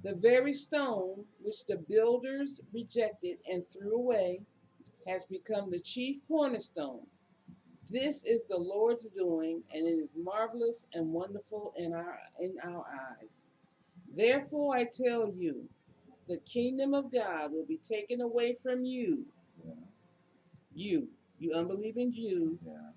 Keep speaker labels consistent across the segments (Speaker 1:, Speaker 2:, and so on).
Speaker 1: The very stone which the builders rejected and threw away has become the chief cornerstone. This is the Lord's doing, and it is marvelous and wonderful in our eyes. Therefore, I tell you, the kingdom of God will be taken away from you,
Speaker 2: Yeah.
Speaker 1: you, you unbelieving Jews,
Speaker 2: Yeah.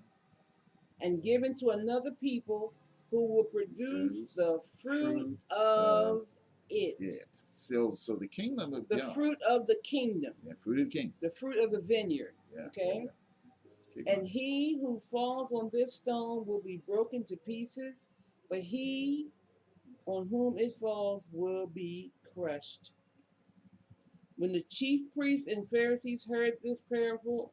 Speaker 1: and given to another people who will produce
Speaker 2: Produce
Speaker 1: the fruit
Speaker 2: fruit of
Speaker 1: of it.
Speaker 2: it. So the kingdom of
Speaker 1: The
Speaker 2: God.
Speaker 1: fruit of the kingdom,
Speaker 2: Yeah, fruit of the king.
Speaker 1: the fruit of the vineyard.
Speaker 2: Yeah.
Speaker 1: Okay?
Speaker 2: Yeah. Keep
Speaker 1: And
Speaker 2: going.
Speaker 1: he who falls on this stone will be broken to pieces, but he on whom it falls will be crushed. When the chief priests and Pharisees heard this parable,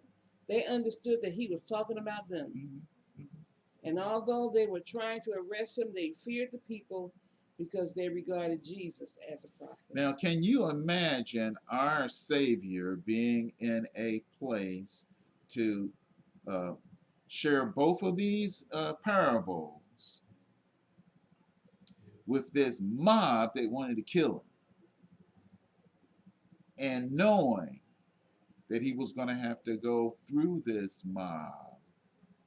Speaker 1: they understood that he was talking about them.
Speaker 2: Mm-hmm. Mm-hmm.
Speaker 1: And although they were trying to arrest him, they feared the people because they regarded Jesus as a prophet.
Speaker 2: Now, can you imagine our Savior being in a place to uh, share both of these parables with this mob that wanted to kill him, and knowing that he was going to have to go through this mob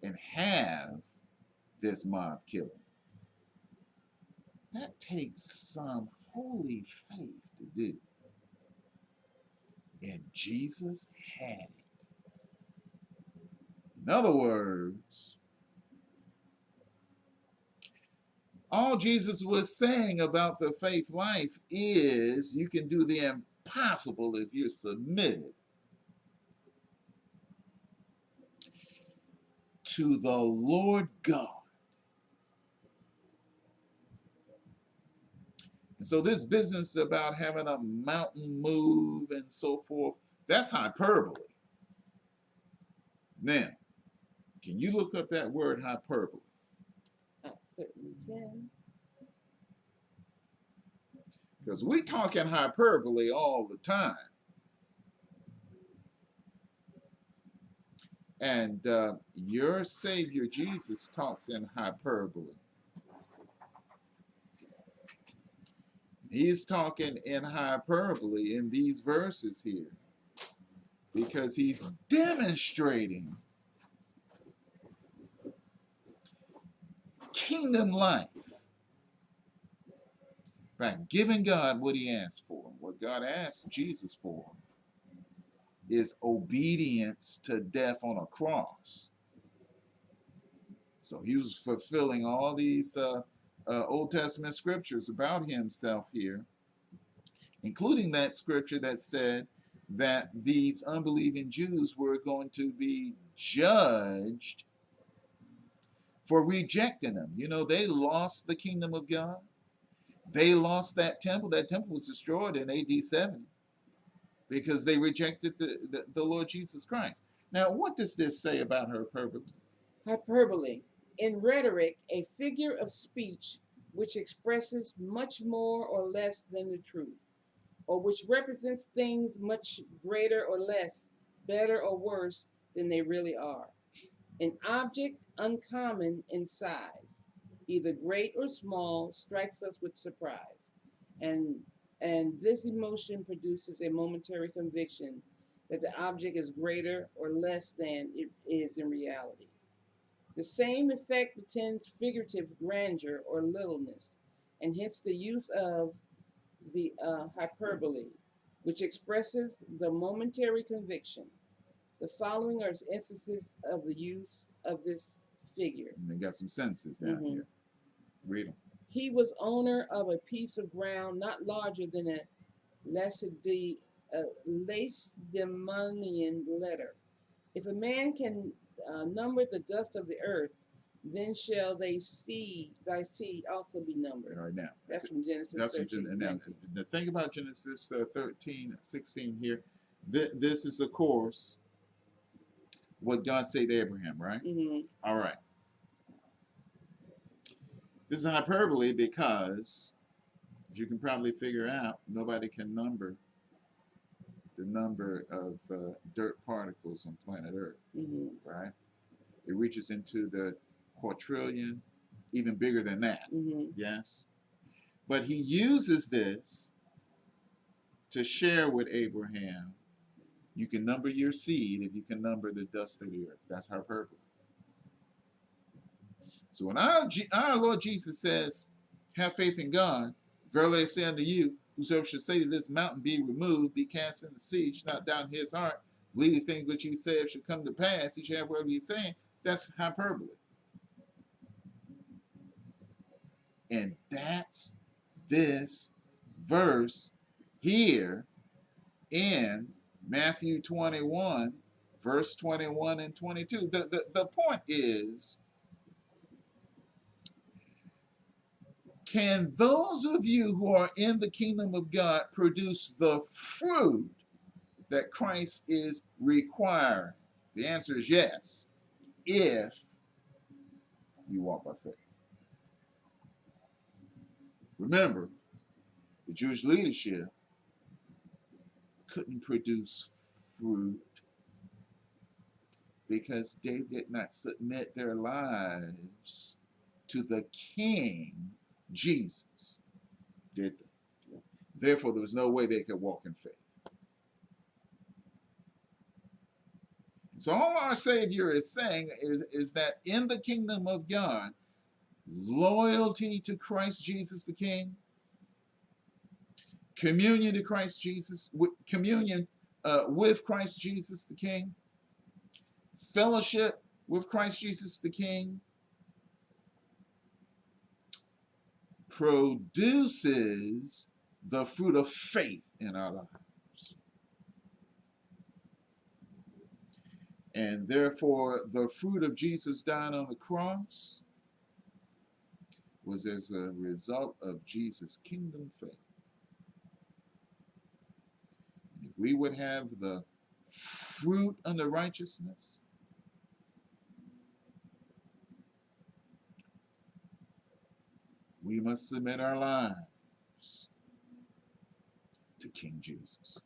Speaker 2: and have this mob kill him? That takes some holy faith to do. And Jesus had it. In other words, all Jesus was saying about the faith life is you can do the impossible if you're submitted to the Lord God. And so this business about having a mountain move and so forth, that's hyperbole. Now, can you look up that word hyperbole?
Speaker 1: I certainly can.
Speaker 2: Because we talking hyperbole all the time. And your Savior Jesus talks in hyperbole. He's talking in hyperbole in these verses here because he's demonstrating kingdom life by giving God what he asked for. What God asked Jesus for is obedience to death on a cross. So he was fulfilling all these Old Testament scriptures about himself here, including that scripture that said that these unbelieving Jews were going to be judged for rejecting him. You know, they lost the kingdom of God. They lost that temple. That temple was destroyed in AD 70 because they rejected the Lord Jesus Christ. Now, what does this say about her purpose?
Speaker 1: Hyperbole. In rhetoric, a figure of speech which expresses much more or less than the truth, or which represents things much greater or less, better or worse than they really are. An object uncommon in size, either great or small, strikes us with surprise, and and this emotion produces a momentary conviction that the object is greater or less than it is in reality. The same effect attends figurative grandeur or littleness, and hence the use of the hyperbole, which expresses the momentary conviction. The following are instances of the use of this figure.
Speaker 2: And they got some sentences down
Speaker 1: Mhm.
Speaker 2: here. Read them.
Speaker 1: He was owner of a piece of ground not larger than a Lacedaemonian letter. If a man can number the dust of the earth, then shall thy seed also be numbered.
Speaker 2: All right, now.
Speaker 1: That's from Genesis
Speaker 2: That's
Speaker 1: 13.
Speaker 2: now, the thing about Genesis 13, 16 here, this is, of course, what God said to Abraham, right?
Speaker 1: Mm-hmm.
Speaker 2: All right. This is hyperbole because, as you can probably figure out, nobody can number the number of dirt particles on planet Earth,
Speaker 1: Mm-hmm.
Speaker 2: right? It reaches into the quadrillion, even bigger than that.
Speaker 1: Mm-hmm.
Speaker 2: Yes. But he uses this to share with Abraham, you can number your seed if you can number the dust of the earth. That's hyperbole. So when our Lord Jesus says, have faith in God, verily I say unto you, whosoever should say to this mountain, be removed, be cast in the sea, should not doubt in his heart, believe the things which he said should come to pass, he shall have whatever he's saying. That's hyperbole. And that's this verse here in Matthew 21, verse 21 and 22. The point is, can those of you who are in the kingdom of God produce the fruit that Christ is requiring? The answer is yes, if you walk by faith. Remember, the Jewish leadership couldn't produce fruit because they did not submit their lives to the King Jesus, did they? Therefore, there was no way they could walk in faith. So all our Savior is saying is that in the kingdom of God, loyalty to Christ Jesus the King, communion to Christ Jesus, communion with Christ Jesus the King, fellowship with Christ Jesus the King, produces the fruit of faith in our lives. And therefore, the fruit of Jesus dying on the cross was as a result of Jesus' kingdom faith. And if we would have the fruit unto righteousness, we must submit our lives to King Jesus.